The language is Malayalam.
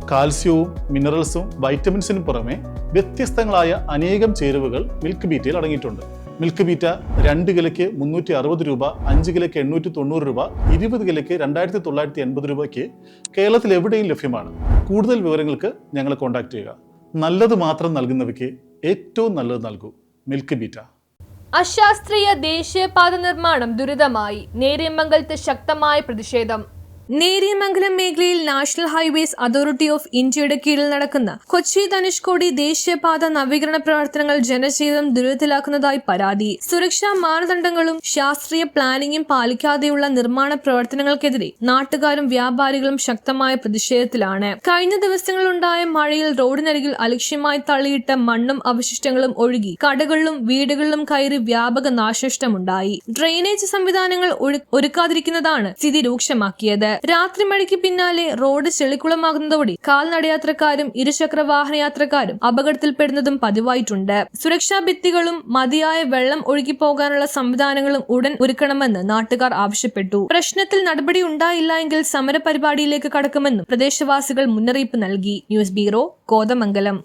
കാൽസ്യവും മിനറൽസും വൈറ്റമിൻസിനും പുറമെ വ്യത്യസ്തങ്ങളായ അനേകം ചേരുവകൾ മിൽക്ക് ബീറ്റയിൽ അടങ്ങിയിട്ടുണ്ട്. മിൽക്ക് ബീറ്റ 2 കിലോയ്ക്ക് 360 രൂപ, 5 കിലോയ്ക്ക് 890 രൂപ, 20 കിലോയ്ക്ക് 2980 രൂപയ്ക്ക് കേരളത്തിൽ എവിടെയും ലഭ്യമാണ്. കൂടുതൽ വിവരങ്ങൾക്ക് ഞങ്ങളെ കോൺടാക്ട് ചെയ്യുക. നല്ലത് മാത്രം നൽകുന്നവയ്ക്ക് ഏറ്റവും നല്ലത് നൽകൂ. Milk beta. അശാസ്ത്രീയ ദേശീയപാത നിർമ്മാണം ദുരിതമായി. നേര്യമംഗലത്ത് ശക്തമായ പ്രതിഷേധം. നേര്യമംഗലം മേഖലയിൽ നാഷണൽ ഹൈവേസ് അതോറിറ്റി ഓഫ് ഇന്ത്യയുടെ കീഴിൽ നടക്കുന്ന കൊച്ചി ധനുഷ്കോടി ദേശീയപാത നവീകരണ പ്രവർത്തനങ്ങൾ ജനജീവിതം ദുരിതത്തിലാക്കുന്നതായി പരാതി. സുരക്ഷാ മാനദണ്ഡങ്ങളും ശാസ്ത്രീയ പ്ലാനിങ്ങും പാലിക്കാതെയുള്ള നിർമ്മാണ പ്രവർത്തനങ്ങൾക്കെതിരെ നാട്ടുകാരും വ്യാപാരികളും ശക്തമായ പ്രതിഷേധത്തിലാണ്. കഴിഞ്ഞ ദിവസങ്ങളുണ്ടായ മഴയിൽ റോഡിനരികിൽ അലക്ഷ്യമായി തള്ളിയിട്ട മണ്ണും അവശിഷ്ടങ്ങളും ഒഴുകി കടകളിലും വീടുകളിലും കയറി വ്യാപക നാശനഷ്ടമുണ്ടായി. ഡ്രെയിനേജ് സംവിധാനങ്ങൾ ഒരുക്കാതിരിക്കുന്നതാണ് സ്ഥിതി രൂക്ഷമാക്കിയത്. രാത്രി മഴയ്ക്ക് പിന്നാലെ റോഡ് ചെളിക്കുളമാകുന്നതോടെ കാൽനടയാത്രക്കാരും ഇരുചക്ര വാഹന യാത്രക്കാരും അപകടത്തിൽപ്പെടുന്നതും പതിവായിട്ടുണ്ട്. സുരക്ഷാ ഭിത്തികളും മതിയായ വെള്ളം ഒഴുകിപ്പോകാനുള്ള സംവിധാനങ്ങളും ഉടൻ ഒരുക്കണമെന്ന് നാട്ടുകാർ ആവശ്യപ്പെട്ടു. പ്രശ്നത്തിൽ നടപടി ഉണ്ടായില്ല എങ്കിൽ സമരപരിപാടിയിലേക്ക് കടക്കുമെന്നും പ്രദേശവാസികൾ മുന്നറിയിപ്പ് നൽകി. News bureau, Kothamangalam.